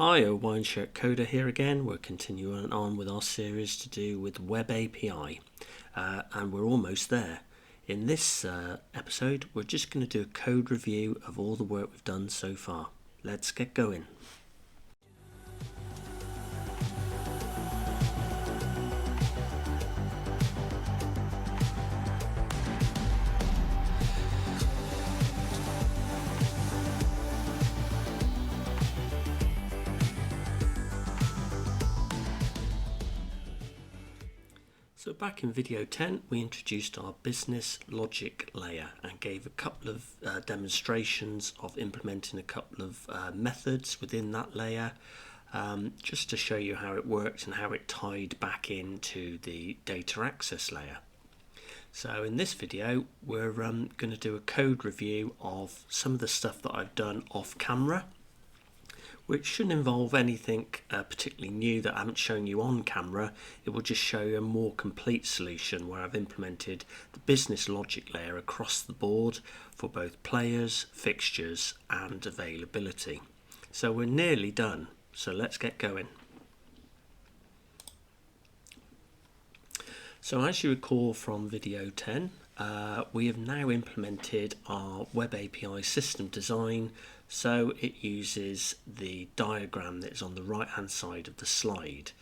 Hi, Hawaiian Shirt Coder here again. We're continuing on with our series to do with Web API, and we're almost there. In this episode, we're just going to do a code review of all the work we've done so far. Let's get going. So back in video 10, we introduced our business logic layer and gave a couple of demonstrations of implementing a couple of methods within that layer, just to show you how it worked and how it tied back into the data access layer. So in this video, we're going to do a code review of some of the stuff that I've done off camera, which shouldn't involve anything particularly new that I haven't shown you on camera. It will just show you a more complete solution where I've implemented the business logic layer across the board for both players, fixtures and availability. So we're nearly done, so let's get going. So as you recall from video 10, we have now implemented our Web API system design, so it uses the diagram that is on the right hand side of the slide.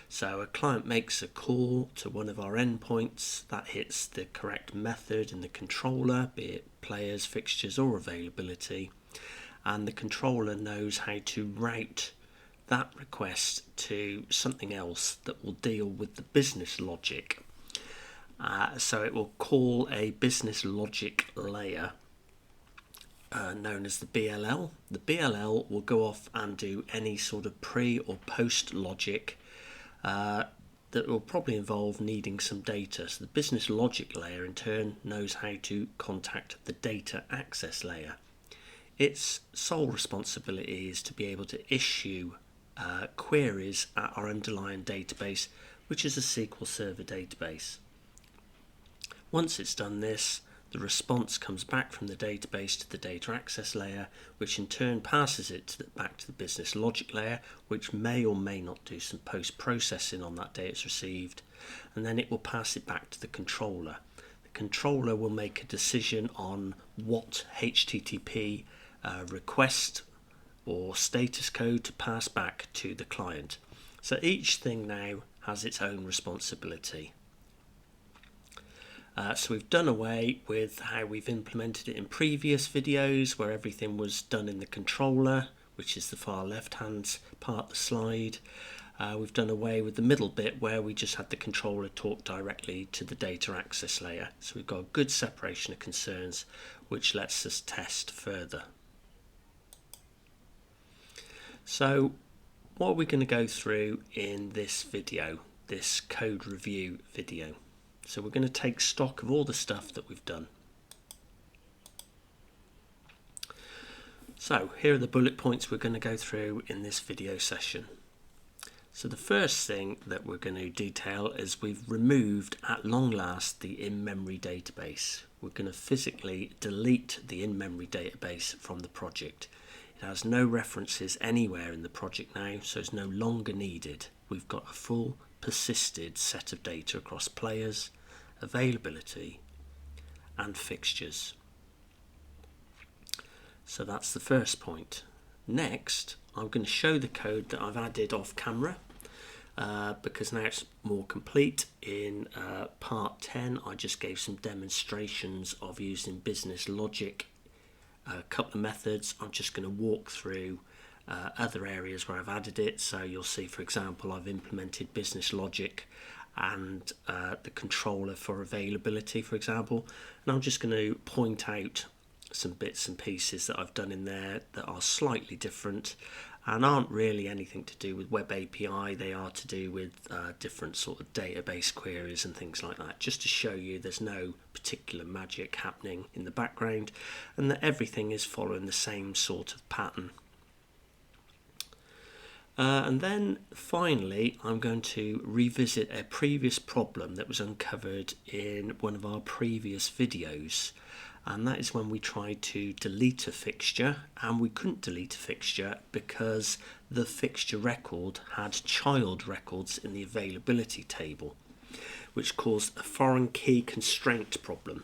So a client makes a call to one of our endpoints that hits the correct method in the controller, be it players, fixtures or availability, and the controller knows how to route that request to something else that will deal with the business logic. So it will call a business logic layer known as the BLL. The BLL will go off and do any sort of pre or post logic that will probably involve needing some data. So the business logic layer in turn knows how to contact the data access layer. Its sole responsibility is to be able to issue queries at our underlying database, which is a SQL Server database. Once it's done this, the response comes back from the database to the data access layer, which in turn passes it back to the business logic layer, which may or may not do some post-processing on that data it's received, and then it will pass it back to the controller. The controller will make a decision on what HTTP request or status code to pass back to the client. So each thing now has its own responsibility. So we've done away with how we've implemented it in previous videos, where everything was done in the controller, which is the far left hand part of the slide. We've done away with the middle bit where we just had the controller talk directly to the data access layer. So we've got a good separation of concerns, which lets us test further. So what are we going to go through in this video, this code review video? So we're going to take stock of all the stuff that we've done. So here are the bullet points we're going to go through in this video session. So the first thing that we're going to detail is we've removed at long last the in-memory database. We're going to physically delete the in-memory database from the project. It has no references anywhere in the project now, so it's no longer needed. We've got a full persisted set of data across players, availability and fixtures. So that's the first point. Next, I'm going to show the code that I've added off camera because now it's more complete. In part 10 I just gave some demonstrations of using business logic, a couple of methods. I'm just going to walk through other areas where I've added it. So you'll see, for example, I've implemented business logic and the controller for availability, for example, and I'm just going to point out some bits and pieces that I've done in there that are slightly different and aren't really anything to do with Web API. They are to do with different sort of database queries and things like that, just to show you there's no particular magic happening in the background and that everything is following the same sort of pattern. And then finally I'm going to revisit a previous problem that was uncovered in one of our previous videos, and that is when we tried to delete a fixture and we couldn't delete a fixture because the fixture record had child records in the availability table, which caused a foreign key constraint problem.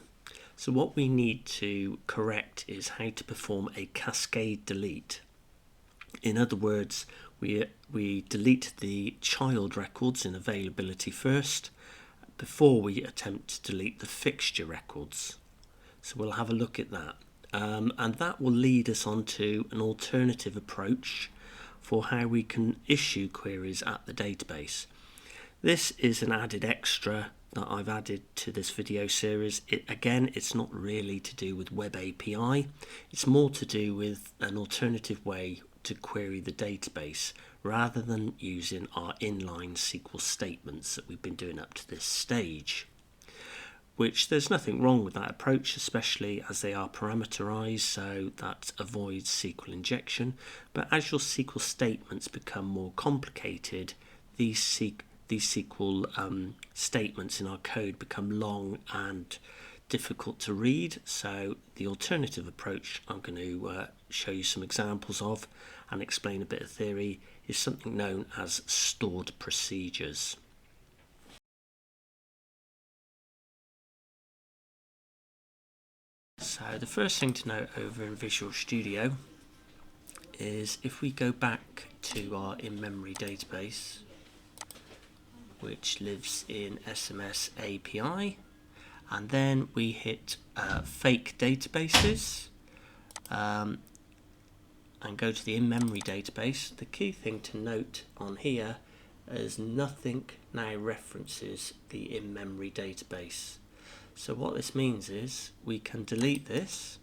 So what we need to correct is how to perform a cascade delete. In other words, we delete the child records in availability first before we attempt to delete the fixture records. So we'll have a look at that. And that will lead us on to an alternative approach for how we can issue queries at the database. This is an added extra that I've added to this video series. Again, it's not really to do with Web API. It's more to do with an alternative way to query the database rather than using our inline SQL statements that we've been doing up to this stage. Which there's nothing wrong with that approach, especially as they are parameterized, so that avoids SQL injection. But as your SQL statements become more complicated, these SQL statements in our code become long and difficult to read. So the alternative approach I'm going to show you some examples of and explain a bit of theory is something known as stored procedures. So the first thing to note over in Visual Studio is if we go back to our in-memory database, which lives in SMS API, and then we hit fake databases and go to the in-memory database. The key thing to note on here is nothing now references the in-memory database. So what this means is we can delete this.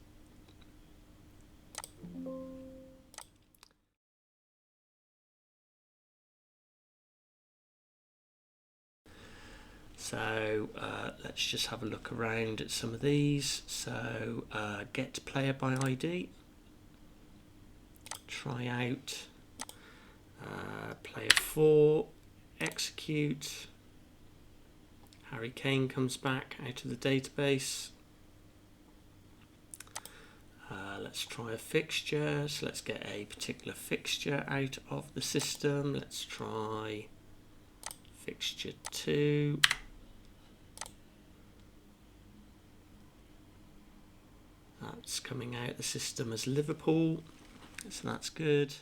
So let's just have a look around at some of these. So get player by ID, try out, player 4, execute. Harry Kane comes back out of the database. Let's try a fixture. So let's get a particular fixture out of the system. Let's try fixture 2. That's coming out the system as Liverpool, so that's good.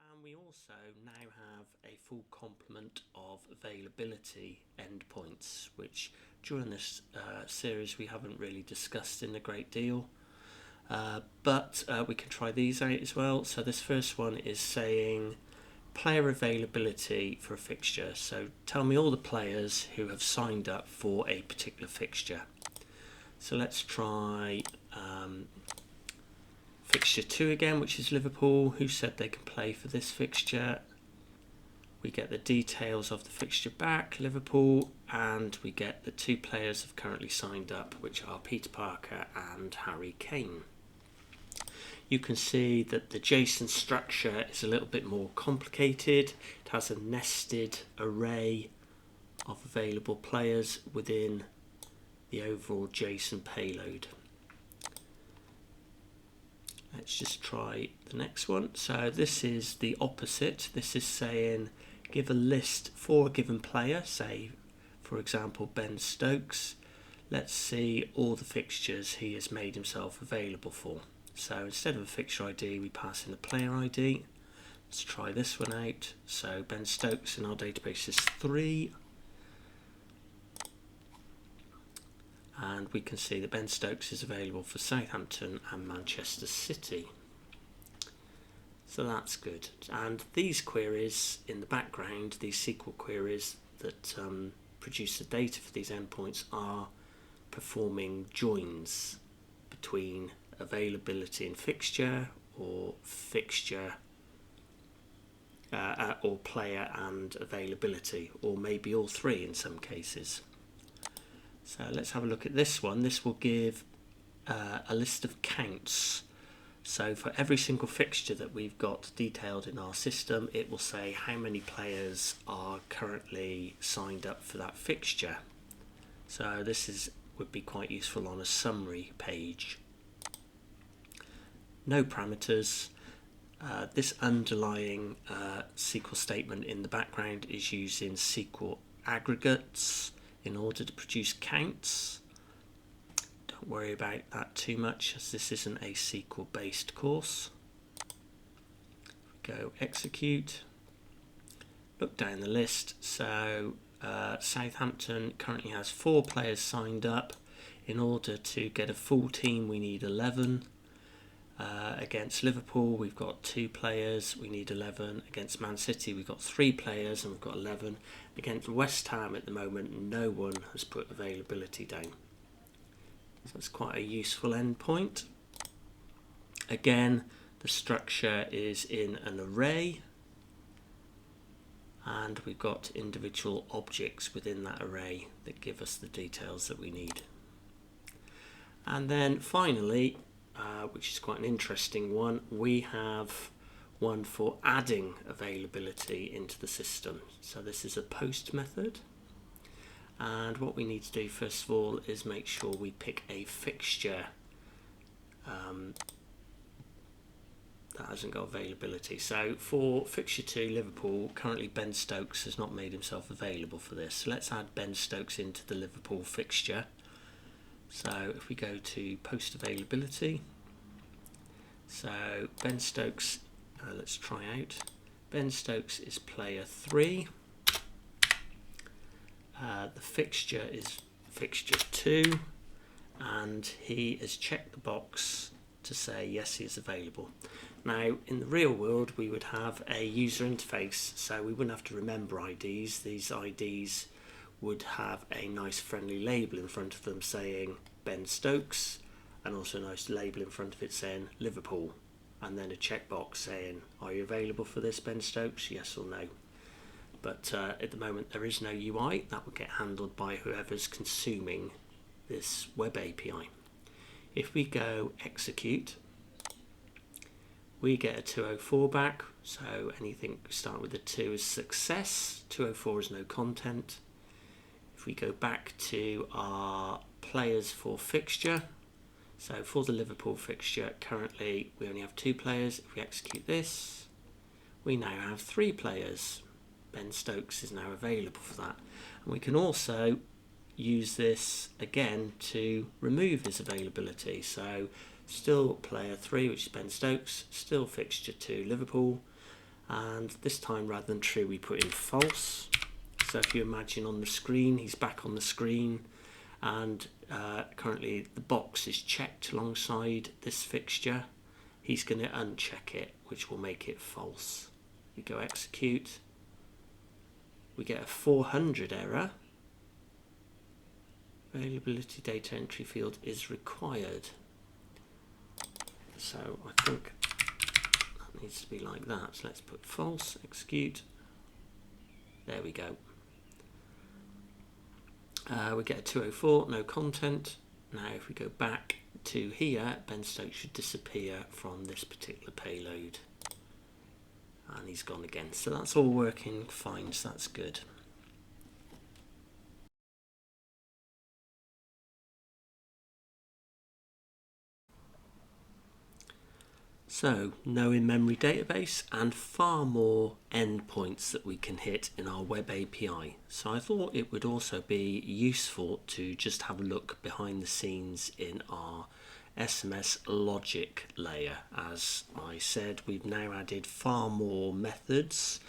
And we also now have a full complement of availability endpoints, which during this series we haven't really discussed in a great deal. But we can try these out as well. So this first one is saying player availability for a fixture. So tell me all the players who have signed up for a particular fixture. So let's try fixture 2 again, which is Liverpool. Who said they can play for this fixture? We get the details of the fixture back, Liverpool, and we get the 2 players have currently signed up, which are Peter Parker and Harry Kane. You can see that the JSON structure is a little bit more complicated. It has a nested array of available players within the overall JSON payload. Let's just try the next one. So this is the opposite. This is saying give a list for a given player, say for example Ben Stokes. Let's see all the fixtures he has made himself available for. So instead of a fixture ID, we pass in a player ID. Let's try this one out. So Ben Stokes in our database is 3. And we can see that Ben Stokes is available for Southampton and Manchester City. So that's good. And these queries in the background, these SQL queries that produce the data for these endpoints are performing joins between availability and fixture, or fixture or player and availability, or maybe all 3 in some cases. So let's have a look at this one. This will give a list of counts. So for every single fixture that we've got detailed in our system, it will say how many players are currently signed up for that fixture. So this would be quite useful on a summary page. No parameters. This underlying SQL statement in the background is using SQL aggregates in order to produce counts. Don't worry about that too much, as this isn't a SQL based course. Go execute. Look down the list. So Southampton currently has 4 players signed up. In order to get a full team, we need 11. Against Liverpool, we've got 2 players, we need 11. Against Man City, we've got 3 players and we've got 11. Against West Ham at the moment, no one has put availability down. So that's quite a useful endpoint. Again, the structure is in an array, and we've got individual objects within that array that give us the details that we need. And then finally, which is quite an interesting one, we have one for adding availability into the system. So this is a post method, and what we need to do first of all is make sure we pick a fixture that hasn't got availability. So for fixture 2, Liverpool, currently Ben Stokes has not made himself available for this. So let's add Ben Stokes into the Liverpool fixture. So if we go to post availability, so Ben Stokes, let's try out. Ben Stokes is player 3. The fixture is fixture 2, and he has checked the box to say yes, he is available. Now in the real world we would have a user interface, so we wouldn't have to remember IDs. These IDs would have a nice friendly label in front of them saying Ben Stokes, and also a nice label in front of it saying Liverpool, and then a checkbox saying, are you available for this, Ben Stokes, yes or no. But at the moment there is no UI. That will get handled by whoever's consuming this web API. If we go execute, we get a 204 back, so anything start with a 2 is success, 204 is no content. If we go back to our players for fixture, so for the Liverpool fixture currently we only have 2 players. If we execute this, we now have 3 players. Ben Stokes is now available for that, and we can also use this again to remove his availability. So still player 3, which is Ben Stokes, still fixture 2 Liverpool, and this time rather than true we put in false. So if you imagine on the screen, he's back on the screen, and currently the box is checked alongside this fixture. He's going to uncheck it, which will make it false. We go execute, we get a 400 error. Availability data entry field is required. So I think that needs to be like that. So let's put false, execute. There we go. We get a 204, no content. Now if we go back to here, Ben Stokes should disappear from this particular payload. And he's gone again. So that's all working fine, so that's good. So, no in-memory database and far more endpoints that we can hit in our web API. So I thought it would also be useful to just have a look behind the scenes in our SMS logic layer. As I said, we've now added far more methods.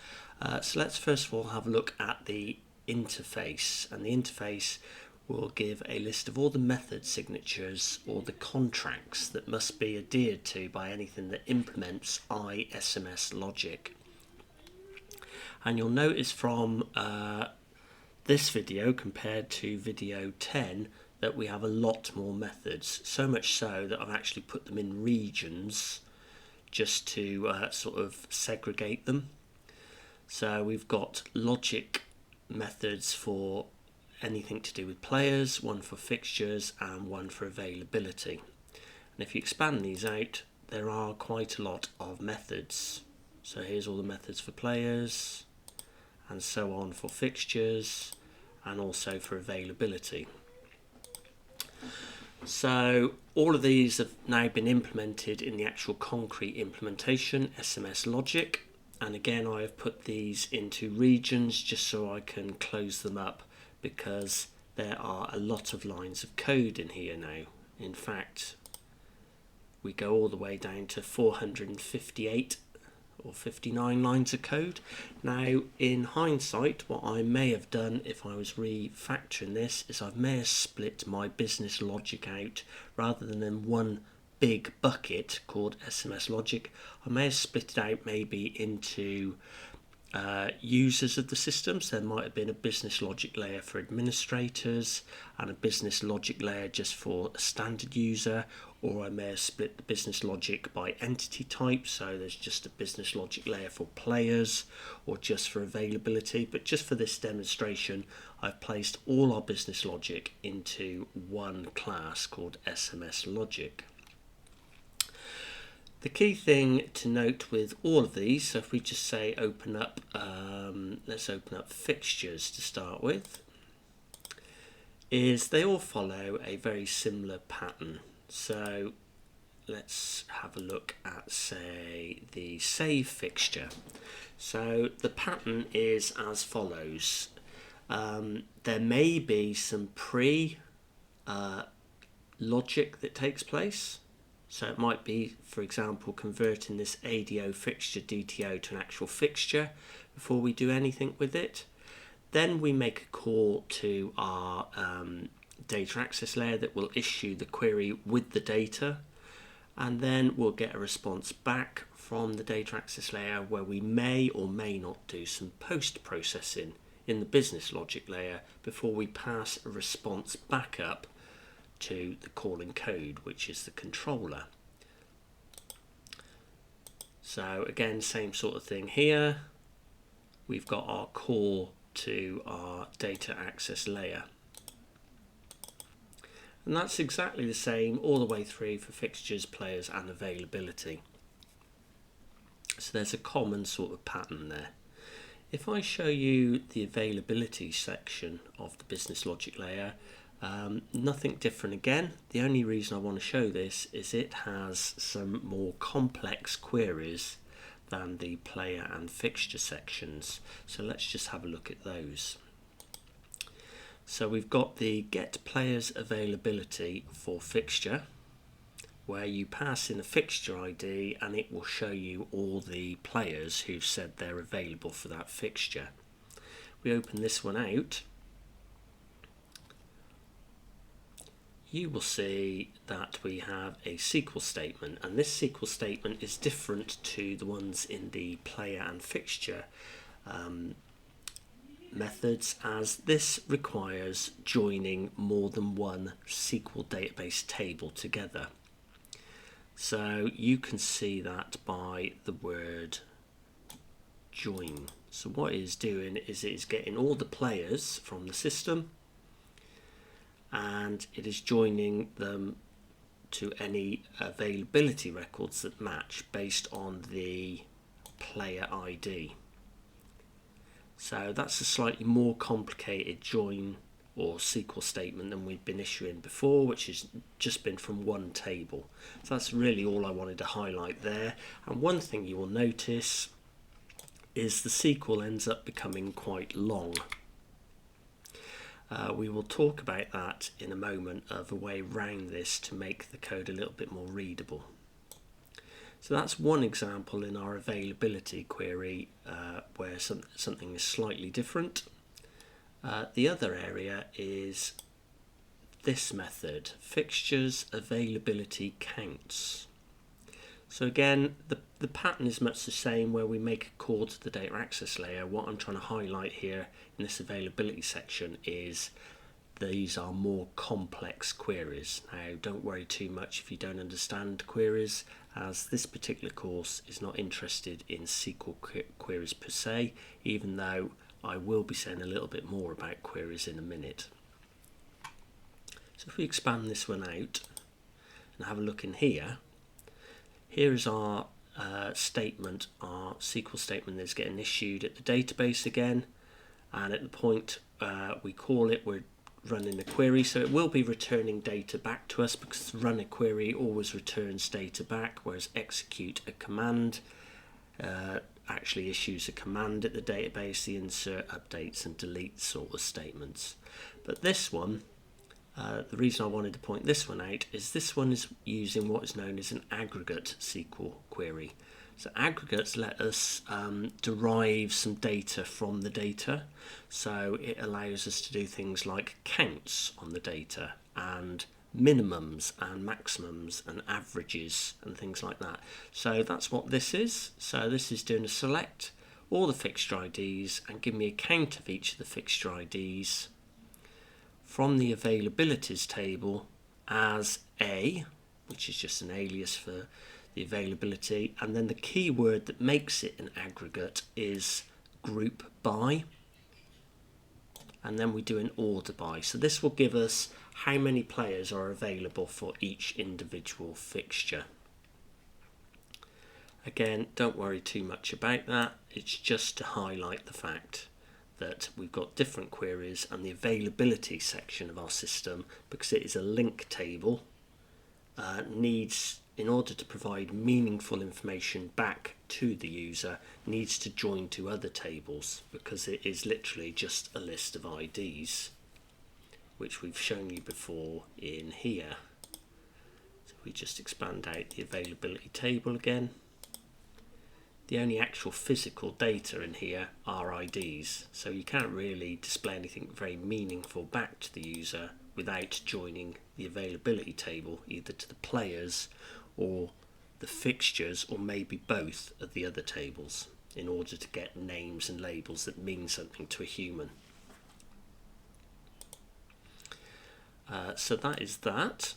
So let's first of all have a look at the interface, and the interface will give a list of all the method signatures or the contracts that must be adhered to by anything that implements SMS logic. And you'll notice from this video compared to video 10 that we have a lot more methods, so much so that I've actually put them in regions just to sort of segregate them. So we've got logic methods for anything to do with players, one for fixtures and one for availability. And if you expand these out, there are quite a lot of methods. So here's all the methods for players and so on for fixtures and also for availability. So all of these have now been implemented in the actual concrete implementation, SMS logic. And again, I have put these into regions just so I can close them up, because there are a lot of lines of code in here now. In fact, we go all the way down to 458 or 59 lines of code. Now, in hindsight, what I may have done if I was refactoring this is I may have split my business logic out rather than in one big bucket called SMS logic. I may have split it out maybe into users of the systems. There might have been a business logic layer for administrators and a business logic layer just for a standard user, or I may have split the business logic by entity type, so there's just a business logic layer for players or just for availability. But just for this demonstration, I've placed all our business logic into one class called SMS logic. The key thing to note with all of these, so if we just say open up, let's open up fixtures to start with, is they all follow a very similar pattern. So let's have a look at, say, the save fixture. So the pattern is as follows. There may be some logic that takes place. So it might be, for example, converting this ADO fixture DTO to an actual fixture before we do anything with it. Then we make a call to our data access layer that will issue the query with the data, and then we'll get a response back from the data access layer where we may or may not do some post-processing in the business logic layer before we pass a response back up to the calling code, which is the controller. So again, same sort of thing here. We've got our call to our data access layer. And that's exactly the same all the way through for fixtures, players and availability. So there's a common sort of pattern there. If I show you the availability section of the business logic layer, nothing different again. The only reason I want to show this is it has some more complex queries than the player and fixture sections. So let's just have a look at those. So we've got the get players availability for fixture, where you pass in a fixture ID and it will show you all the players who've said they're available for that fixture. We open this one out. You will see that we have a SQL statement, and this SQL statement is different to the ones in the player and fixture methods, as this requires joining more than one SQL database table together. So you can see that by the word join. So what it is doing is it is getting all the players from the system and it is joining them to any availability records that match based on the player ID. So that's a slightly more complicated join or SQL statement than we've been issuing before, which has just been from one table. So that's really all I wanted to highlight there. And one thing you will notice is the SQL ends up becoming quite long. We will talk about that in a moment, of a way around this to make the code a little bit more readable. So that's one example in our availability query where something is slightly different. The other area is this method, fixtures availability counts. So again, the pattern is much the same, where we make a call to the data access layer. What I'm trying to highlight here in this availability section is these are more complex queries. Now, don't worry too much if you don't understand queries, as this particular course is not interested in SQL queries per se, even though I will be saying a little bit more about queries in a minute. So if we expand this one out and have a look in here, Here is our statement, our SQL statement that's getting issued at the database again, and at the point we call it, we're running the query, so it will be returning data back to us because run a query always returns data back, whereas execute a command actually issues a command at the database, the insert, updates and delete sort of statements. But this one, the reason I wanted to point this one out is this one is using what is known as an aggregate SQL query. So aggregates let us derive some data from the data. So it allows us to do things like counts on the data and minimums and maximums and averages and things like that. So that's what this is. So this is doing a select all the fixture IDs and give me a count of each of the fixture IDs from the availabilities table as A, which is just an alias for the availability, and then the keyword that makes it an aggregate is group by, and then we do an order by. So this will give us how many players are available for each individual fixture. Again, don't worry too much about that, it's just to highlight the fact that we've got different queries, and the availability section of our system, because it is a link table, needs, in order to provide meaningful information back to the user, needs to join to other tables, because it is literally just a list of IDs, which we've shown you before in here. So we just expand out the availability table again. The only actual physical data in here are IDs, so you can't really display anything very meaningful back to the user without joining the availability table either to the players or the fixtures, or maybe both of the other tables, in order to get names and labels that mean something to a human. So that is that.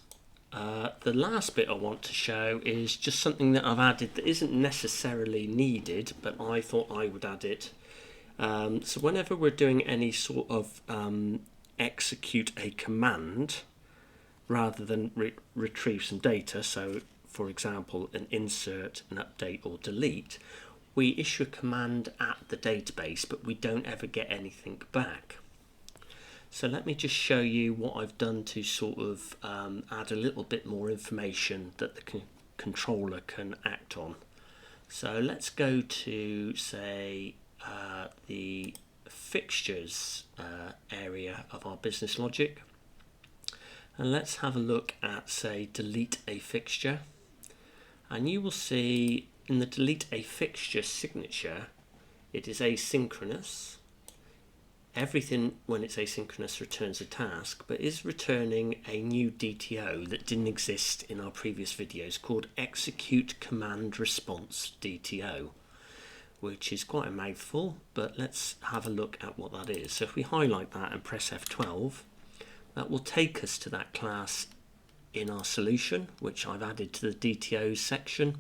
The last bit I want to show is just something that I've added that isn't necessarily needed, but I thought I would add it. So whenever we're doing any sort of execute a command rather than retrieve some data, so for example an insert, an update or delete, we issue a command at the database but we don't ever get anything back. So let me just show you what I've done to sort of add a little bit more information that the controller can act on. So let's go to, say, the fixtures area of our business logic, and let's have a look at, say, delete a fixture, and you will see in the delete a fixture signature it is asynchronous. Everything when it's asynchronous returns a task, but is returning a new DTO that didn't exist in our previous videos called execute command response DTO, which is quite a mouthful, but let's have a look at what that is. So if we highlight that and press F12, that will take us to that class in our solution, which I've added to the DTOs section.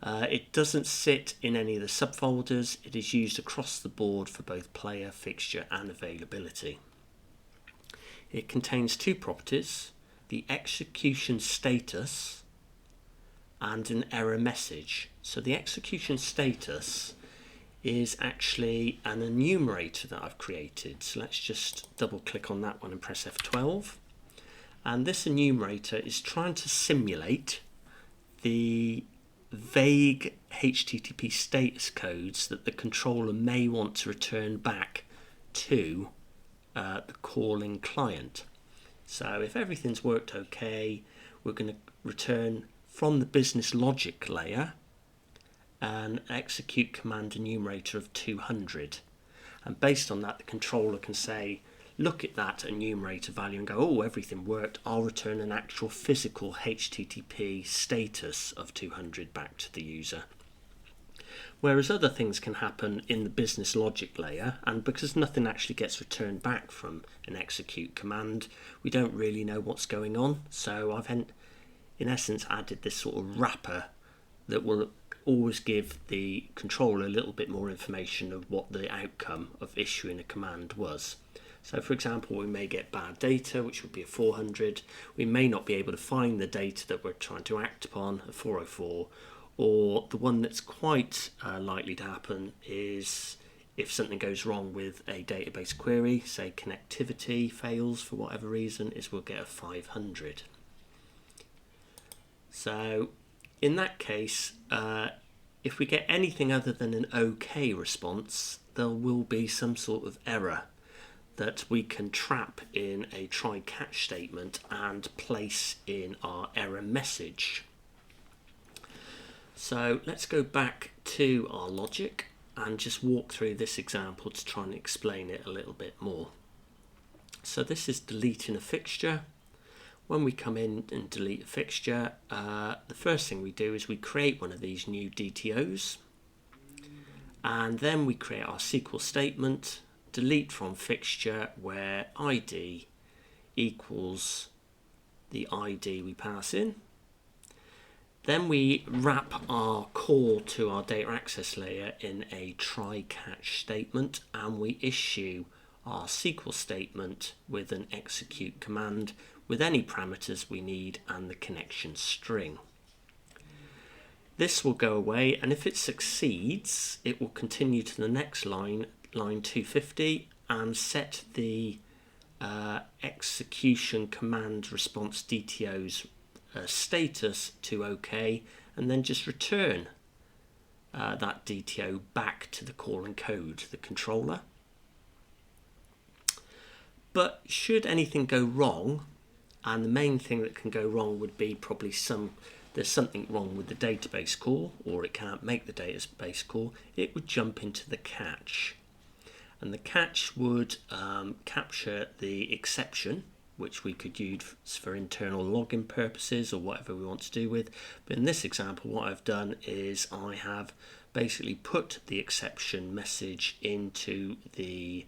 It doesn't sit in any of the subfolders. It is used across the board for both player, fixture and availability. It contains two properties, the execution status and an error message. So the execution status is actually an enumerator that I've created. So let's just double click on that one and press F12. And this enumerator is trying to simulate the vague HTTP status codes that the controller may want to return back to the calling client. So if everything's worked okay, we're going to return from the business logic layer an execute command enumerator of 200, and based on that the controller can say, look at that enumerator value and go, oh, everything worked, I'll return an actual physical HTTP status of 200 back to the user. Whereas other things can happen in the business logic layer, and because nothing actually gets returned back from an execute command, we don't really know what's going on. So I've in essence added this sort of wrapper that will always give the controller a little bit more information of what the outcome of issuing a command was. So for example, we may get bad data, which would be a 400. We may not be able to find the data that we're trying to act upon, a 404. Or the one that's quite likely to happen is if something goes wrong with a database query, say connectivity fails for whatever reason, is we'll get a 500. So in that case, if we get anything other than an OK response, there will be some sort of error that we can trap in a try-catch statement and place in our error message. So let's go back to our logic and just walk through this example to try and explain it a little bit more. So this is deleting a fixture. When we come in and delete a fixture, the first thing we do is we create one of these new DTOs, and then we create our SQL statement, delete from fixture, where ID equals the ID we pass in. Then we wrap our call to our data access layer in a try-catch statement, and we issue our SQL statement with an execute command with any parameters we need and the connection string. This will go away, and if it succeeds, it will continue to the next line, line 250, and set the execution command response DTO's status to OK, and then just return that DTO back to the calling code, the controller. But should anything go wrong, and the main thing that can go wrong would be probably there's something wrong with the database call, or it can't make the database call, it would jump into the catch. And the catch would capture the exception, which we could use for internal login purposes or whatever we want to do with. But in this example, what I've done is I have basically put the exception message into the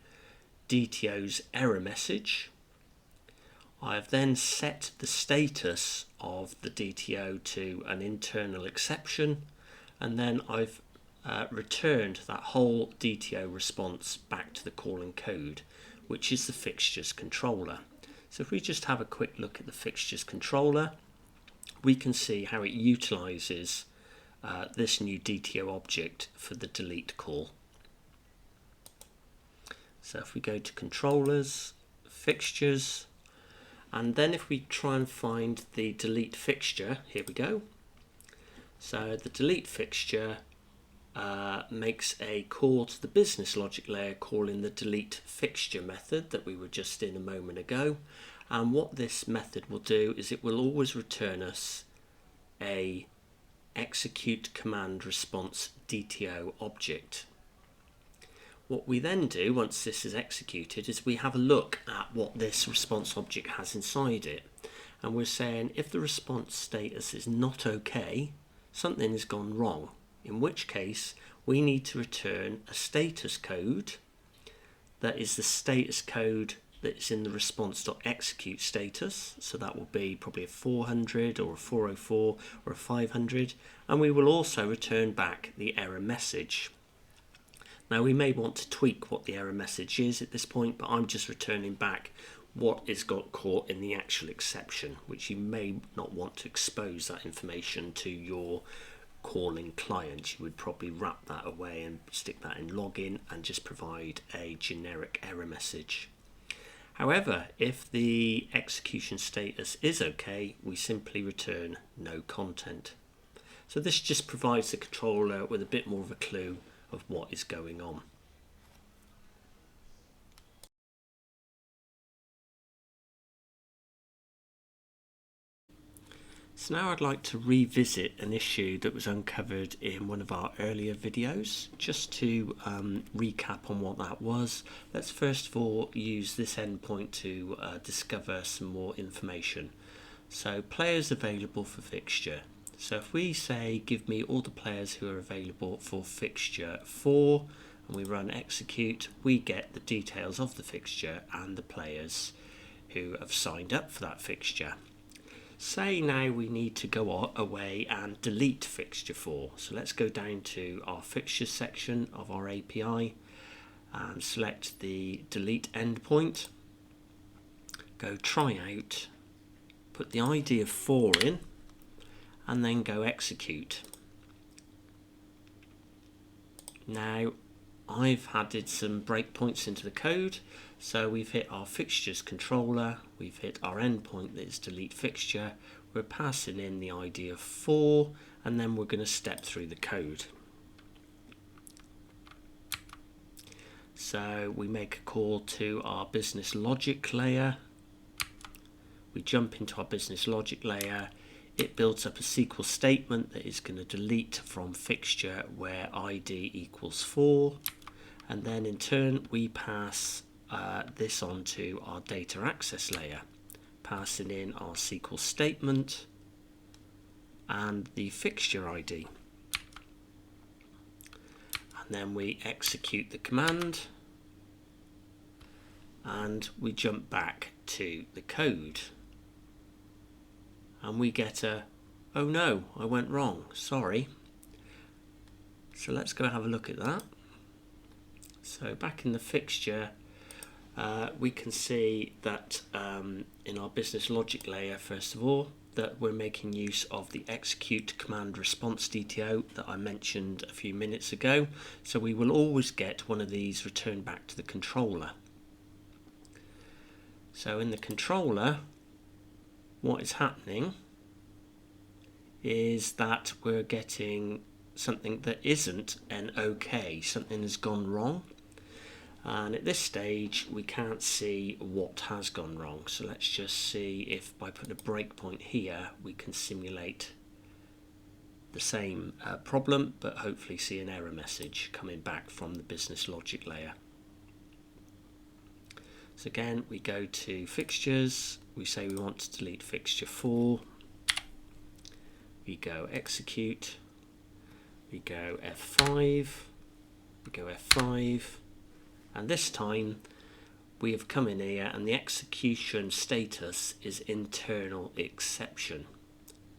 DTO's error message. I have then set the status of the DTO to an internal exception, and then I've returned that whole DTO response back to the calling code, which is the fixtures controller. So if we just have a quick look at the fixtures controller, we can see how it utilizes this new DTO object for the delete call. So if we go to controllers, fixtures, and then if we try and find the delete fixture, here we go. So the delete fixture makes a call to the business logic layer calling the delete fixture method that we were just in a moment ago. And what this method will do is it will always return us a execute command response DTO object. What we then do once this is executed is we have a look at what this response object has inside it, and we're saying if the response status is not OK, something has gone wrong, in which case we need to return a status code that is the status code that's in the response.execute status. So that will be probably a 400 or a 404 or a 500, and we will also return back the error message. Now we may want to tweak what the error message is at this point, but I'm just returning back what is got caught in the actual exception, which you may not want to expose that information to your calling client. You would probably wrap that away and stick that in login and just provide a generic error message. However, if the execution status is OK, we simply return no content. So this just provides the controller with a bit more of a clue of what is going on. So now I'd like to revisit an issue that was uncovered in one of our earlier videos. Just to recap on what that was, let's first of all use this endpoint to discover some more information. So players available for fixture. So if we say give me all the players who are available for fixture 4 and we run execute, we get the details of the fixture and the players who have signed up for that fixture. Say now we need to go away and delete fixture 4. So let's go down to our fixtures section of our API, and select the delete endpoint, go try out, put the ID of 4 in, and then go execute. Now I've added some breakpoints into the code, so we've hit our fixtures controller, we've hit our endpoint that is delete fixture, we're passing in the ID of 4, and then we're going to step through the code. So we make a call to our business logic layer, we jump into our business logic layer, it builds up a SQL statement that is going to delete from fixture where ID equals 4, and then in turn we pass this onto our data access layer, passing in our SQL statement and the fixture ID. And then we execute the command and we jump back to the code. And we get a, oh no, I went wrong, sorry. So let's go have a look at that. So back in the fixture, we can see that in our business logic layer, first of all, that we're making use of the execute command response DTO that I mentioned a few minutes ago. So we will always get one of these returned back to the controller. So in the controller, what is happening is that we're getting something that isn't an OK, something has gone wrong, and at this stage we can't see what has gone wrong. So let's just see if by putting a breakpoint here we can simulate the same problem, but hopefully see an error message coming back from the business logic layer. So again, we go to fixtures, we say we want to delete fixture 4, we go execute, we go F5, we go F5, and this time we have come in here and the execution status is internal exception.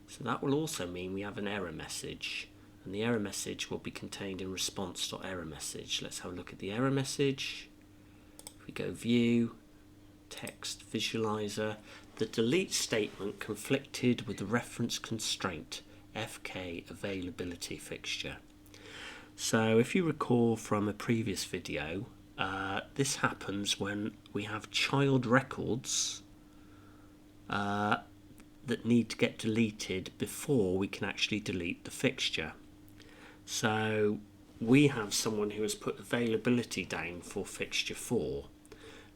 So that will also mean we have an error message, and the error message will be contained in response.error message. Let's have a look at the error message. If we go view, text visualizer, the delete statement conflicted with the reference constraint FK availability fixture. So if you recall from a previous video, this happens when we have child records that need to get deleted before we can actually delete the fixture. So we have someone who has put availability down for fixture 4.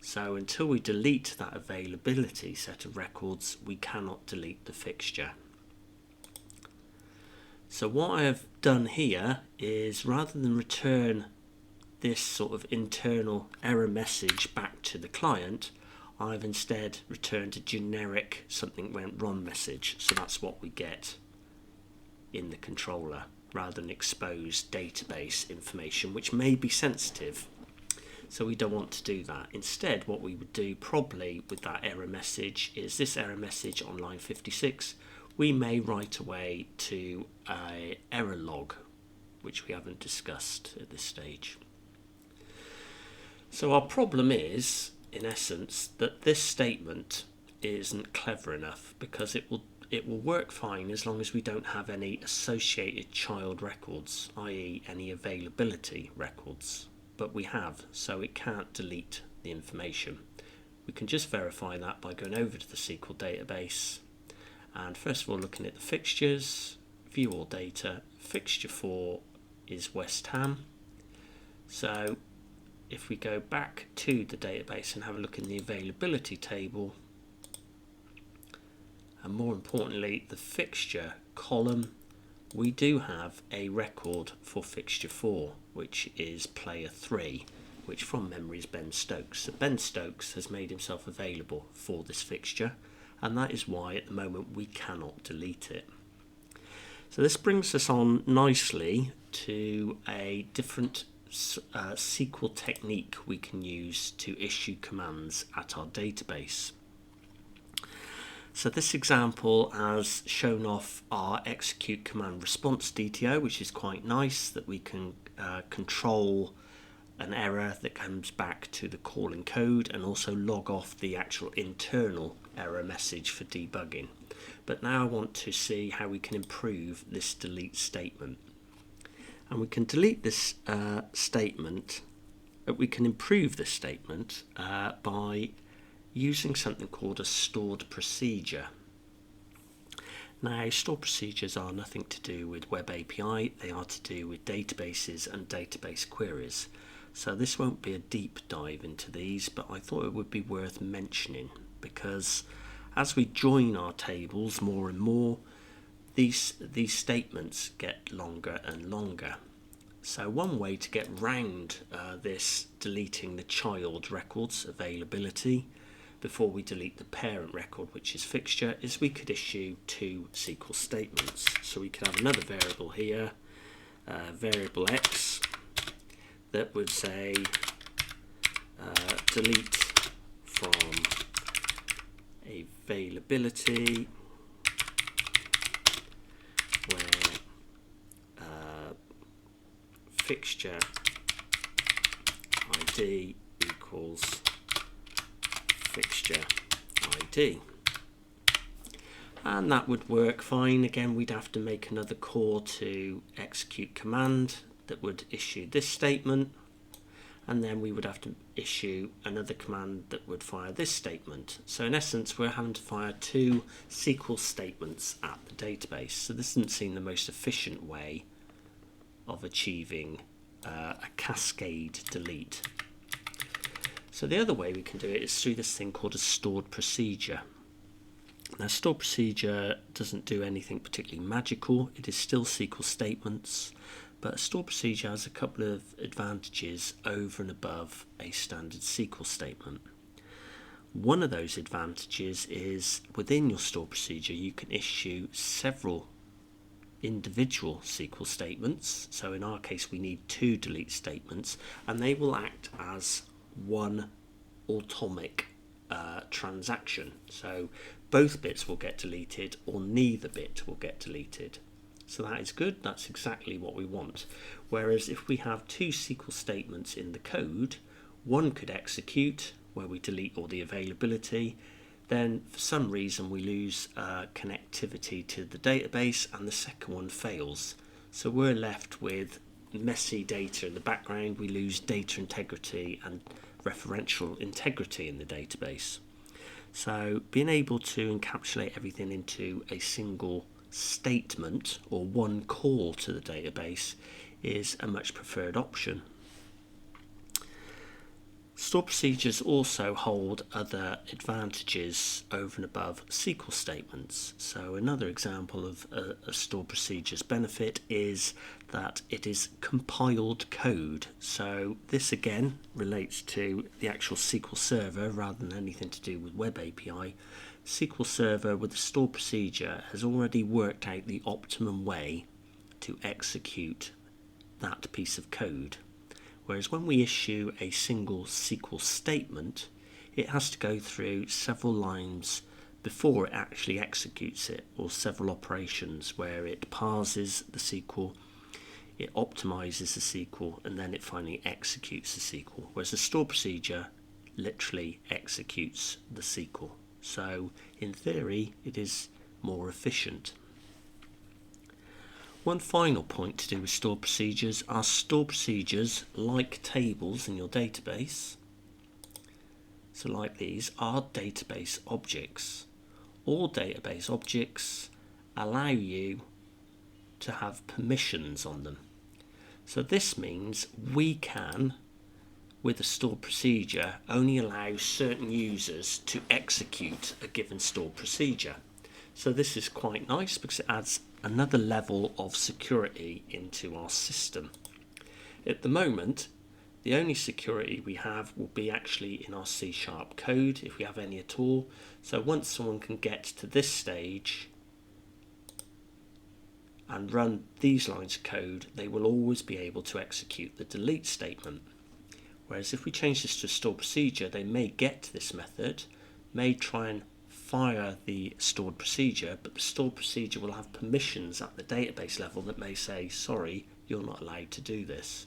So until we delete that availability set of records, we cannot delete the fixture. So what I have done here is, rather than return this sort of internal error message back to the client, I've instead returned a generic something went wrong message. So that's what we get in the controller, rather than exposed database information, which may be sensitive. So we don't want to do that. Instead, what we would do probably with that error message is this error message on line 56, we may write away to an error log, which we haven't discussed at this stage. So our problem is, in essence, that this statement isn't clever enough, because it will work fine as long as we don't have any associated child records, i.e. any availability records. But we have, so it can't delete the information. We can just verify that by going over to the SQL database and first of all looking at the fixtures, view all data. Fixture 4 is West Ham. So if we go back to the database and have a look in the availability table, and more importantly the fixture column, we do have a record for fixture 4, which is player 3, which from memory is Ben Stokes. So Ben Stokes has made himself available for this fixture, and that is why at the moment we cannot delete it. So this brings us on nicely to a different SQL technique we can use to issue commands at our database. So this example has shown off our execute command response DTO, which is quite nice, that we can control an error that comes back to the calling code and also log off the actual internal error message for debugging. But now I want to see how we can improve this delete statement. And we can delete this statement, we can improve this statement by using something called a stored procedure. Now, stored procedures are nothing to do with Web API, they are to do with databases and database queries. So this won't be a deep dive into these, but I thought it would be worth mentioning because as we join our tables more and more, these statements get longer and longer. So one way to get round this deleting the child records availability before we delete the parent record, which is fixture, is we could issue two SQL statements. So we could have another variable here, variable x, that would say delete from availability where fixture ID equals fixture ID, and that would work fine. Again, we'd have to make another call to execute command that would issue this statement, and then we would have to issue another command that would fire this statement. So in essence, we're having to fire two SQL statements at the database. So this doesn't seem the most efficient way of achieving a cascade delete. So the other way we can do it is through this thing called a stored procedure. Now, stored procedure doesn't do anything particularly magical. It is still SQL statements, but a stored procedure has a couple of advantages over and above a standard SQL statement. One of those advantages is within your stored procedure you can issue several individual SQL statements. So in our case we need two delete statements, and they will act as one atomic transaction. So both bits will get deleted or neither bit will get deleted. So that is good, that's exactly what we want. Whereas if we have two SQL statements in the code, one could execute where we delete all the availability, then for some reason we lose connectivity to the database and the second one fails. So we're left with messy data in the background, we lose data integrity and referential integrity in the database. So being able to encapsulate everything into a single statement or one call to the database is a much preferred option. Stored procedures also hold other advantages over and above SQL statements. So another example of a stored procedures benefit is that it is compiled code. So this again relates to the actual SQL Server rather than anything to do with Web API. SQL Server with a stored procedure has already worked out the optimum way to execute that piece of code. Whereas when we issue a single SQL statement, it has to go through several lines before it actually executes it, or several operations where it parses the SQL, it optimizes the SQL, and then it finally executes the SQL. Whereas a stored procedure literally executes the SQL. So in theory, it is more efficient. One final point to do with stored procedures are stored procedures, like tables in your database, so like these, are database objects. All database objects allow you to have permissions on them. So this means we can, with a stored procedure, only allow certain users to execute a given stored procedure. So this is quite nice because it adds another level of security into our system. At the moment, the only security we have will be actually in our C# code, if we have any at all. So once someone can get to this stage and run these lines of code, they will always be able to execute the delete statement. Whereas if we change this to a stored procedure, they may get to this method, may try and fire the stored procedure, but the stored procedure will have permissions at the database level that may say, sorry, you're not allowed to do this.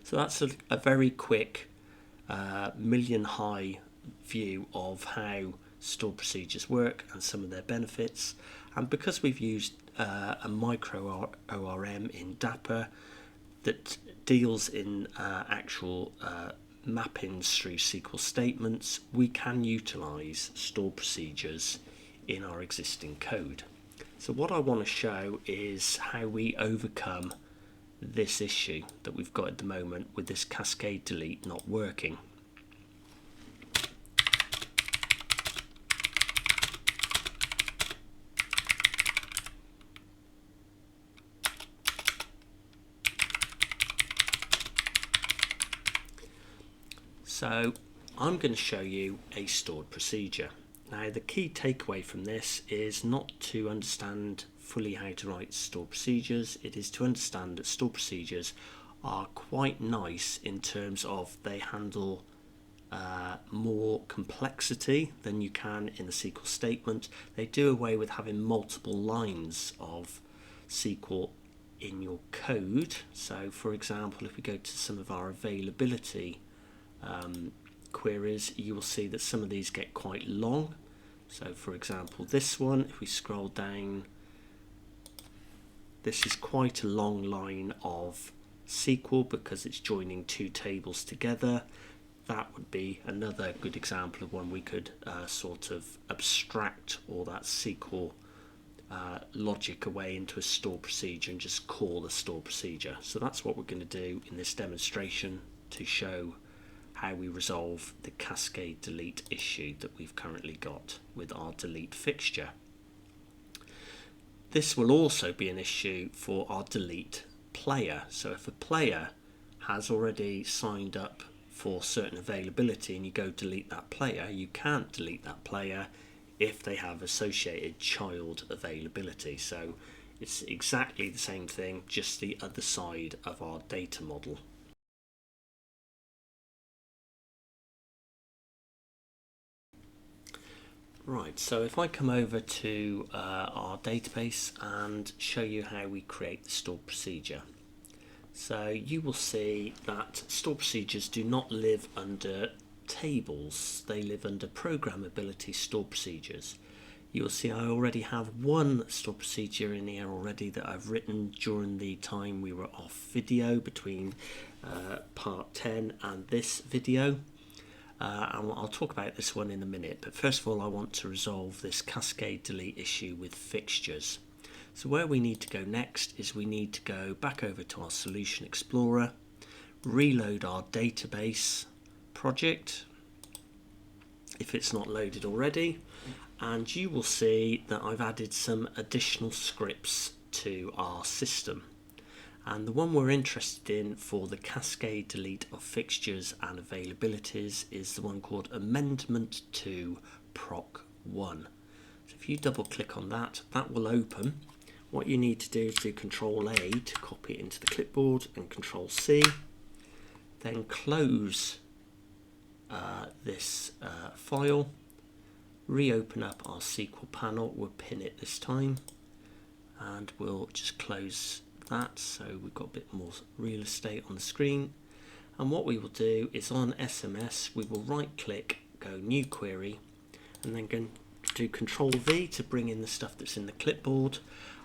So that's a very quick million high view of how stored procedures work and some of their benefits. And because we've used a micro ORM in Dapper that deals in actual mappings through SQL statements, we can utilize stored procedures in our existing code. So what I want to show is how we overcome this issue that we've got at the moment with this cascade delete not working. So I'm going to show you a stored procedure. Now the key takeaway from this is not to understand fully how to write stored procedures, it is to understand that stored procedures are quite nice in terms of they handle more complexity than you can in a SQL statement. They do away with having multiple lines of SQL in your code. So for example, if we go to some of our availability queries, you will see that some of these get quite long. So for example, this one, if we scroll down, this is quite a long line of SQL because it's joining two tables together. That would be another good example of one we could sort of abstract all that SQL logic away into a stored procedure and just call a stored procedure. So that's what we're going to do in this demonstration to show how we resolve the cascade delete issue that we've currently got with our delete fixture. This will also be an issue for our delete player. So if a player has already signed up for certain availability and you go delete that player, you can't delete that player if they have associated child availability. So it's exactly the same thing, just the other side of our data model. Right, so if I come over to our database and show you how we create the stored procedure. So you will see that stored procedures do not live under tables, they live under programmability stored procedures. You will see I already have one stored procedure in here already that I've written during the time we were off video between part 10 and this video. And I'll talk about this one in a minute, but first of all I want to resolve this cascade delete issue with fixtures. So where we need to go next is we need to go back over to our Solution Explorer, reload our database project if it's not loaded already, and you will see that I've added some additional scripts to our system. And the one we're interested in for the cascade delete of fixtures and availabilities is the one called amendment to proc1. So if you double click on that, that will open. What you need to do is do Control A to copy it into the clipboard and Control C. Then close this file, reopen up our SQL panel, we'll pin it this time, and we'll just close that so we've got a bit more real estate on the screen. And what we will do is on SMS we will right click, go new query, and then go do Control V to bring in the stuff that's in the clipboard,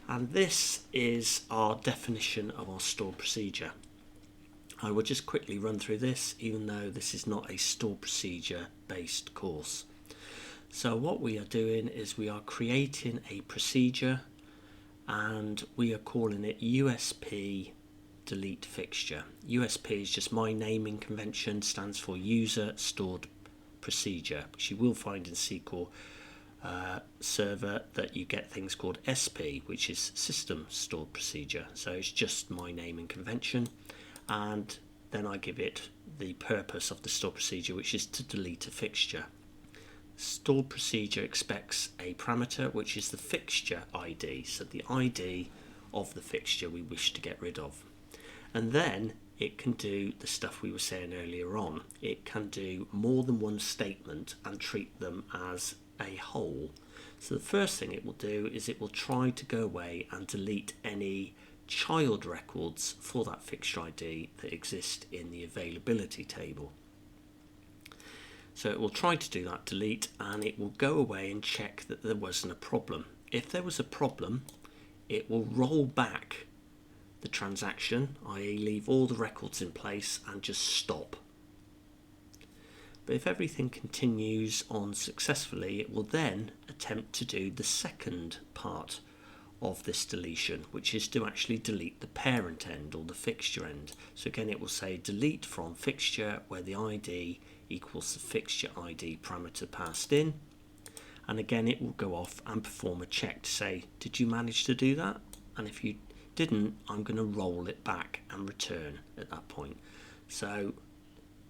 and this is our definition of our stored procedure. I will just quickly run through this even though this is not a stored procedure based course. So what we are doing is we are creating a procedure and we are calling it USP delete fixture. USP is just my naming convention, stands for user stored procedure, which you will find in SQL Server that you get things called SP, which is system stored procedure. So it's just my naming convention, and then I give it the purpose of the stored procedure, which is to delete a fixture. Stored procedure expects a parameter which is the fixture ID, so the ID of the fixture we wish to get rid of. And then it can do the stuff we were saying earlier on. It can do more than one statement and treat them as a whole. So the first thing it will do is it will try to go away and delete any child records for that fixture ID that exist in the availability table. So it will try to do that delete, and it will go away and check that there wasn't a problem. If there was a problem, it will roll back the transaction, i.e. leave all the records in place and just stop. But if everything continues on successfully, it will then attempt to do the second part of this deletion, which is to actually delete the parent end or the fixture end. So again, it will say delete from fixture where the ID equals the fixture ID parameter passed in, and again it will go off and perform a check to say, did you manage to do that? And if you didn't, I'm going to roll it back and return at that point. So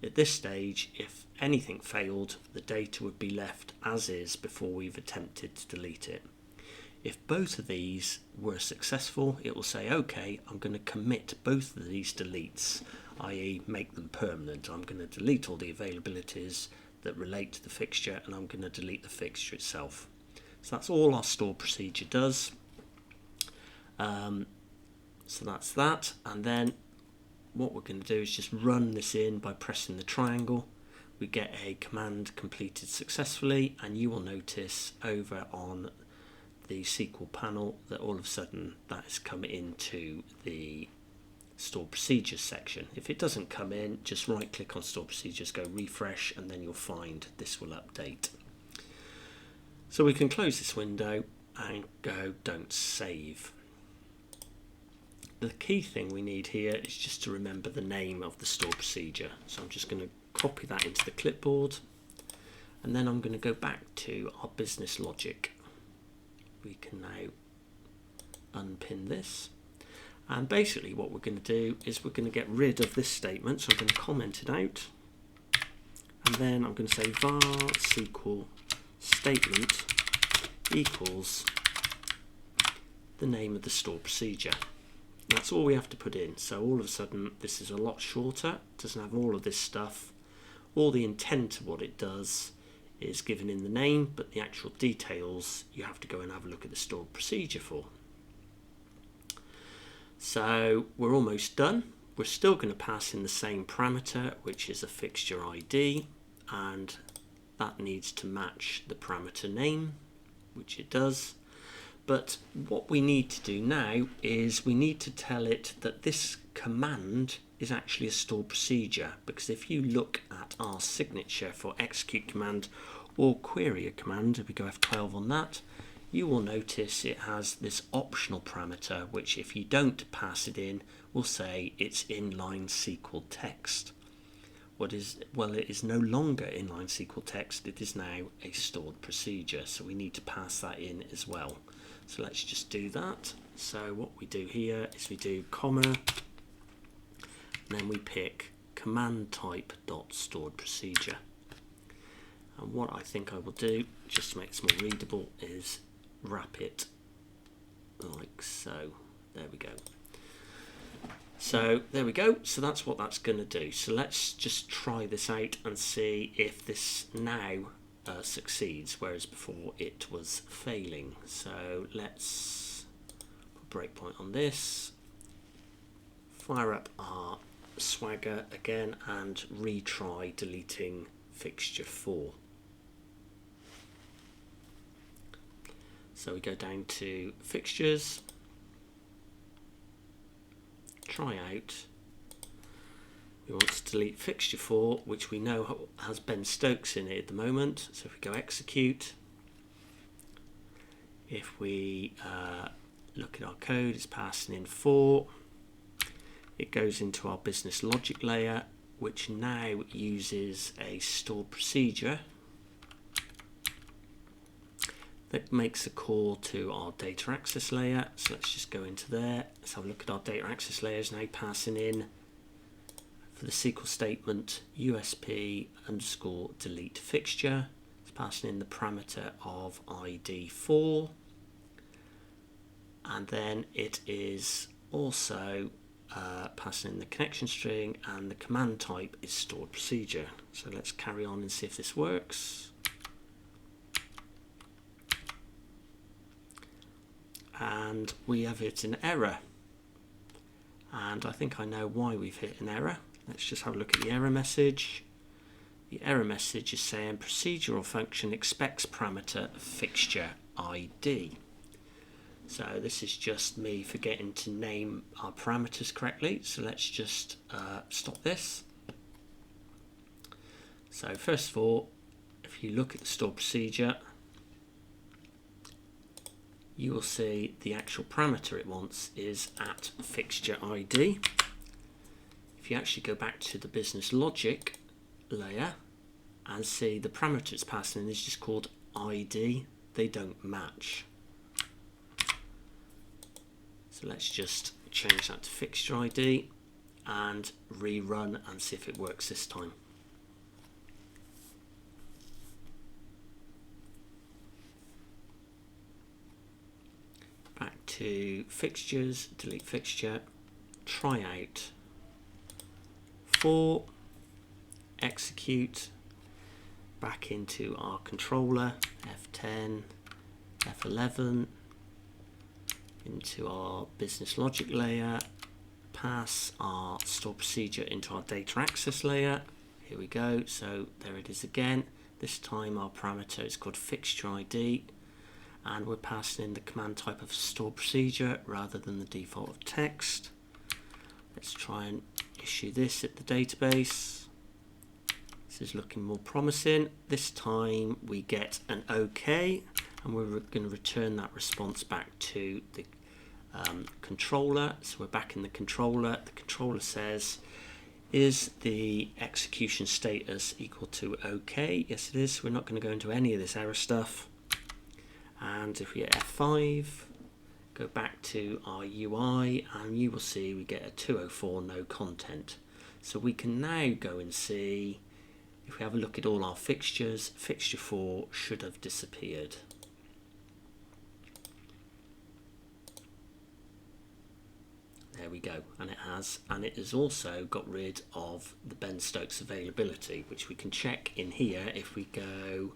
at this stage, if anything failed, the data would be left as is before we've attempted to delete it. If both of these were successful, it will say, okay, I'm going to commit both of these deletes, i.e. make them permanent. I'm going to delete all the availabilities that relate to the fixture, and I'm going to delete the fixture itself. So that's all our stored procedure does. So that's that, and then what we're going to do is just run this in by pressing the triangle. We get a command completed successfully, and you will notice over on the SQL panel that all of a sudden that has come into the stored procedures section. If it doesn't come in, just right click on stored procedures, go refresh, and then you'll find this will update. So we can close this window and go don't save. The key thing we need here is just to remember the name of the stored procedure. So I'm just going to copy that into the clipboard, and then I'm going to go back to our business logic. We can now unpin this, and basically what we're going to do is we're going to get rid of this statement. So I'm going to comment it out, and then I'm going to say var SQL statement equals the name of the stored procedure. That's all we have to put in. So all of a sudden this is a lot shorter, doesn't have all of this stuff. All the intent of what it does is given in the name, but the actual details you have to go and have a look at the stored procedure for. So we're almost done. We're still going to pass in the same parameter, which is a fixture ID, and that needs to match the parameter name, which it does. But what we need to do now is we need to tell it that this command is actually a stored procedure, because if you look at our signature for execute command or query a command, if we go F12 on that, you will notice it has this optional parameter, which if you don't pass it in, will say it's inline SQL text. Well, it is no longer inline SQL text, it is now a stored procedure, so we need to pass that in as well. So let's just do that. So what we do here is we do comma, and then we pick command type dot stored procedure. And what I think I will do, just to make this more readable, is wrap it like so. There we go. So there we go. So that's what that's going to do. So let's just try this out and see if this now succeeds, whereas before it was failing. So let's put a breakpoint on this, fire up our Swagger again, and retry deleting fixture 4. So we go down to fixtures, try out. We want to delete fixture 4, which we know has Ben Stokes in it at the moment. So if we go execute, if we look at our code, it's passing in 4. It goes into our business logic layer, which now uses a stored procedure that makes a call to our data access layer. So let's just go into there. Let's have a look at our data access layers now, passing in for the SQL statement USP underscore delete fixture. It's passing in the parameter of ID4, and then it is also passing in the connection string, and the command type is stored procedure. So let's carry on and see if this works. And we have it an error. and I think I know why we've hit an error. Let's just have a look at the error message. The error message is saying procedural function expects parameter fixture ID. So this is just me forgetting to name our parameters correctly. So let's just stop this. So first of all, if you look at the stored procedure, you will see the actual parameter it wants is at fixture ID. If you actually go back to the business logic layer and see the parameter it's passing in is just called ID, they don't match. So let's just change that to fixture ID and rerun and see if it works this time. Back to fixtures, delete fixture, try out 4, execute, back into our controller, F10, F11, into our business logic layer, pass our stored procedure into our data access layer. Here we go, so there it is again. This time our parameter is called fixture ID, and we're passing in the command type of stored procedure rather than the default of text. Let's try and issue this at the database. This is looking more promising. This time we get an OK, and we're going to return that response back to the controller. So we're back in the controller. The controller says, is the execution status equal to OK? Yes, it is. We're not going to go into any of this error stuff. And if we hit F5, go back to our UI, and you will see we get a 204 no content. So we can now go and see, if we have a look at all our fixtures, fixture 4 should have disappeared. There we go, and it has, and it has also got rid of the Ben Stokes availability, which we can check in here if we go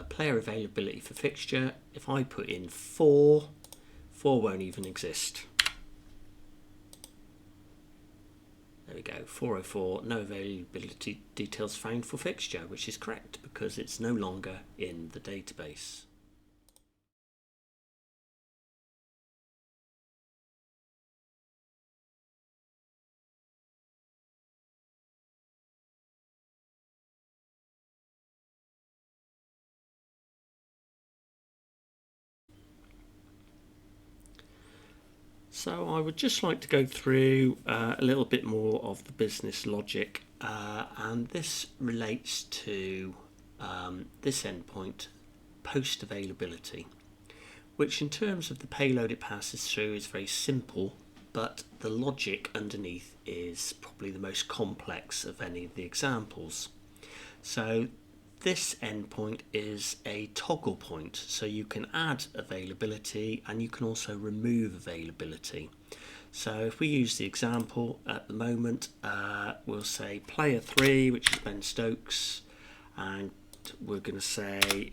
player availability for fixture. If I put in 4 won't even exist. There we go, 404, no availability details found for fixture, which is correct because it's no longer in the database. So I would just like to go through a little bit more of the business logic, and this relates to this endpoint post availability, which in terms of the payload it passes through is very simple, but the logic underneath is probably the most complex of any of the examples. So this endpoint is a toggle point, so you can add availability and you can also remove availability. So if we use the example at the moment, we'll say player 3, which is Ben Stokes, and we're going to say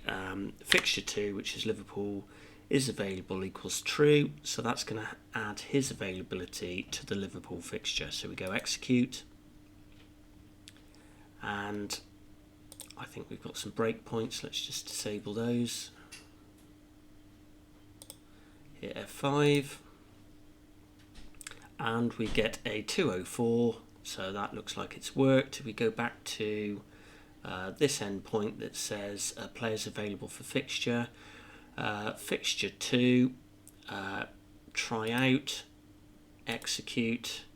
fixture 2, which is Liverpool, is available equals true. So that's going to add his availability to the Liverpool fixture. So we go execute, and I think we've got some breakpoints. Let's just disable those. Hit F5, and we get a 204. So that looks like it's worked. If we go back to this endpoint that says players available for fixture, fixture 2, try out, execute,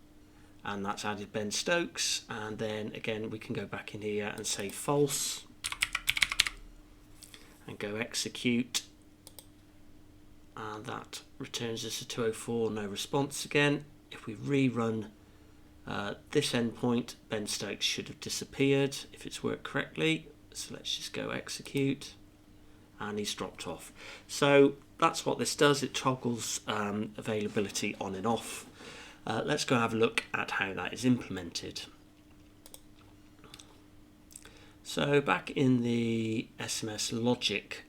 and that's added Ben Stokes, and then again we can go back in here and say false and go execute, and that returns us a 204, no response again. If we rerun this endpoint, Ben Stokes should have disappeared if it's worked correctly. So let's just go execute, and he's dropped off. So that's what this does. It toggles availability on and off. Let's go have a look at how that is implemented. So back in the SMS logic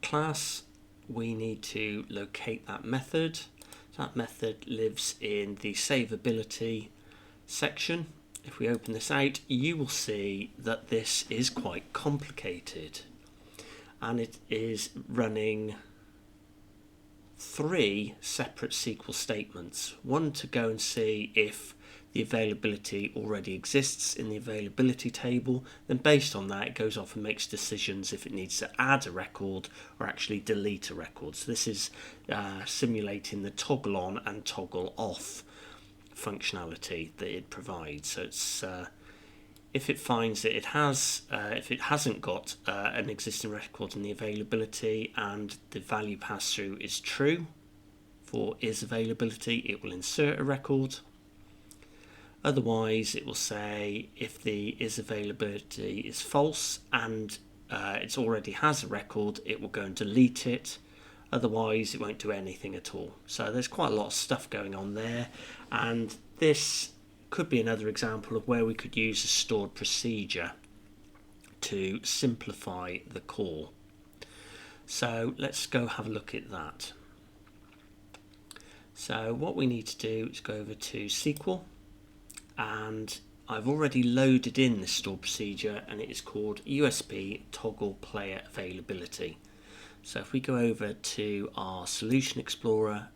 class, we need to locate that method. That method lives in the savability section. If we open this out, you will see that this is quite complicated, and it is running 3 separate SQL statements. One to go and see if the availability already exists in the availability table, then based on that it goes off and makes decisions if it needs to add a record or actually delete a record. So this is simulating the toggle on and toggle off functionality that it provides. So it's if it finds that it has, if it hasn't got an existing record in the availability and the value pass through is true for is availability, it will insert a record. Otherwise, it will say if the is availability is false and it already has a record, it will go and delete it. Otherwise, it won't do anything at all. So there's quite a lot of stuff going on there, and this could be another example of where we could use a stored procedure to simplify the call. So let's go have a look at that. So what we need to do is go over to SQL, and I've already loaded in this stored procedure, and it is called USB toggle player availability. So if we go over to our Solution Explorer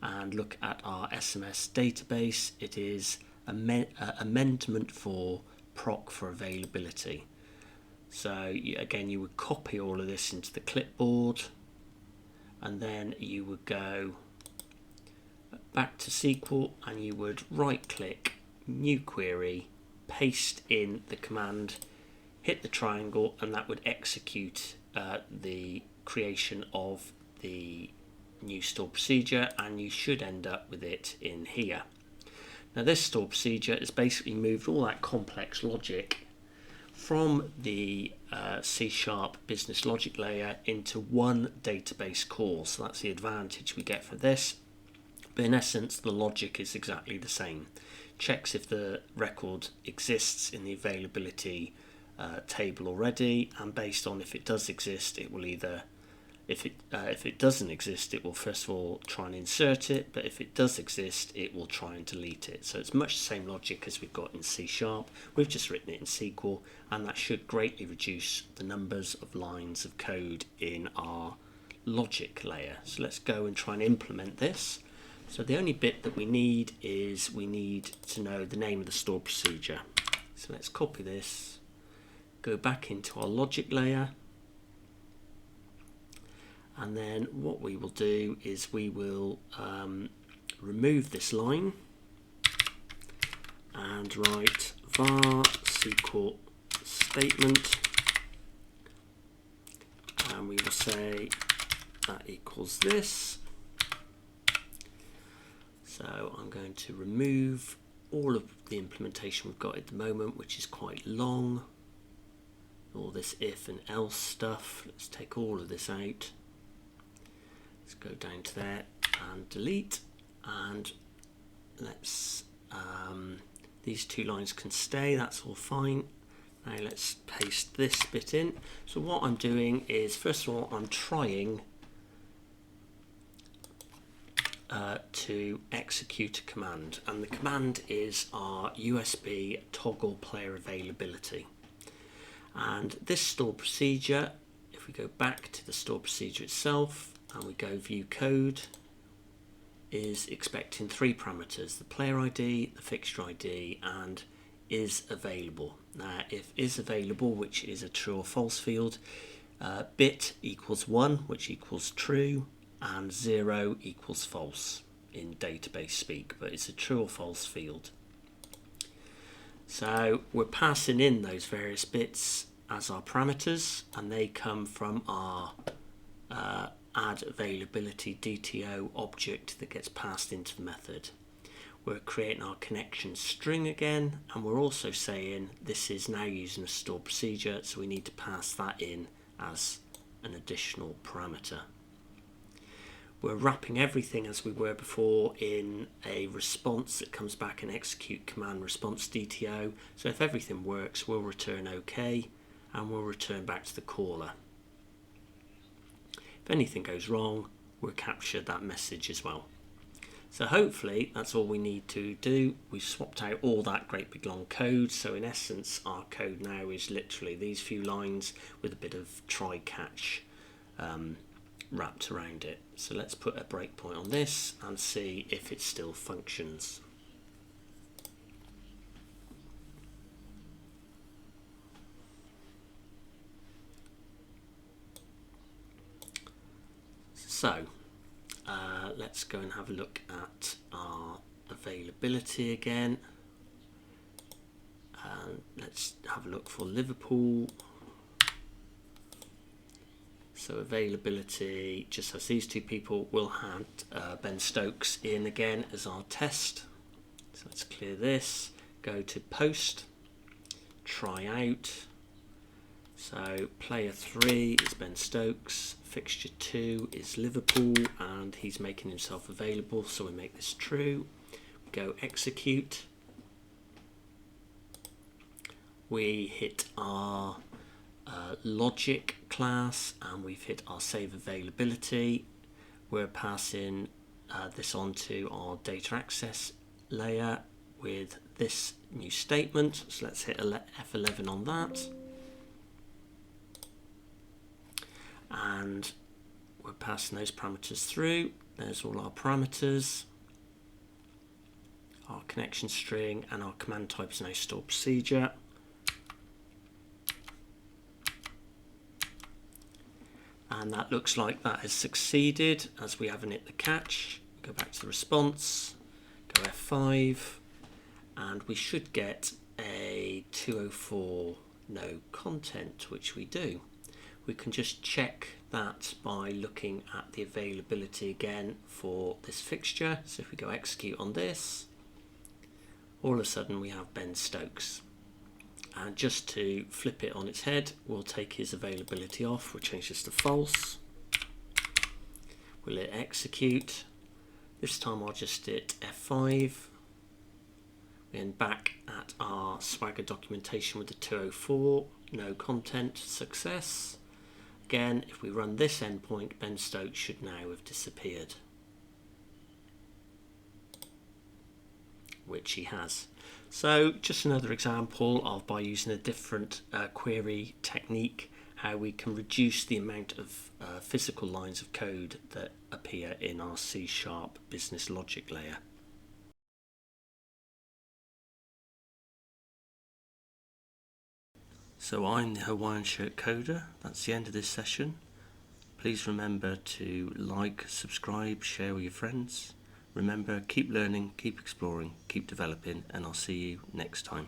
and look at our SMS database, it is amendment for proc for availability. So again, you would copy all of this into the clipboard, and then you would go back to SQL and you would right click, new query, paste in the command, hit the triangle, and that would execute the creation of the new stored procedure, and you should end up with it in here. Now this stored procedure has basically moved all that complex logic from the C# business logic layer into one database call. So that's the advantage we get for this. But in essence, the logic is exactly the same. Checks if the record exists in the availability table already, and based on if it does exist, it will either, if it doesn't exist, it will first of all try and insert it, but if it does exist, it will try and delete it. So it's much the same logic as we've got in C#. We've just written it in SQL, and that should greatly reduce the numbers of lines of code in our logic layer. So let's go and try and implement this. So the only bit that we need is we need to know the name of the stored procedure. So let's copy this, go back into our logic layer, and then what we will do is we will remove this line and write var SQL statement, and we will say that equals this. So I'm going to remove all of the implementation we've got at the moment, which is quite long. All this if and else stuff. Let's take all of this out. Let's go down to there and delete. And let's these 2 lines can stay. That's all fine. Now let's paste this bit in. So what I'm doing is, first of all, I'm trying to execute a command, and the command is our USB toggle player availability. And this stored procedure, if we go back to the stored procedure itself and we go view code, is expecting 3 parameters: the player ID, the fixture ID, and is available. Now if is available, which is a true or false field, bit equals 1, which equals true, and 0 equals false in database speak, but it's a true or false field. So we're passing in those various bits as our parameters, and they come from our add availability DTO object that gets passed into the method. We're creating our connection string again, and we're also saying this is now using a stored procedure, so we need to pass that in as an additional parameter. We're wrapping everything as we were before in a response that comes back and execute command response DTO. So if everything works, we'll return OK, and we'll return back to the caller. If anything goes wrong, we'll capture that message as well. So hopefully that's all we need to do. We've swapped out all that great big long code. So in essence, our code now is literally these few lines with a bit of try-catch wrapped around it. So let's put a breakpoint on this and see if it still functions. So let's go and have a look at our availability again. And let's have a look for Liverpool. So availability just has these two people. We'll have Ben Stokes in again as our test. So let's clear this, go to post, try out. So player 3 is Ben Stokes, fixture 2 is Liverpool, and he's making himself available, so we make this true. We go execute. We hit our logic class, and we've hit our save availability. We're passing this onto our data access layer with this new statement. So let's hit F11 on that. And we're passing those parameters through. There's all our parameters, our connection string, and our command type is now stored procedure. And that looks like that has succeeded as we haven't hit the catch. Go back to the response, go F5, and we should get a 204 no content, which we do. We can just check that by looking at the availability again for this fixture. So if we go execute on this, all of a sudden we have Ben Stokes. And just to flip it on its head, we'll take his availability off. We'll change this to false. We'll hit execute. This time I'll just hit F5. Then back at our Swagger documentation with the 204, no content, success. Again, if we run this endpoint, Ben Stokes should now have disappeared, which he has. So just another example of, by using a different query technique, how we can reduce the amount of physical lines of code that appear in our C# business logic layer. So I'm the Hawaiian shirt coder. That's the end of this session. Please remember to like, subscribe, share with your friends. Remember, keep learning, keep exploring, keep developing, and I'll see you next time.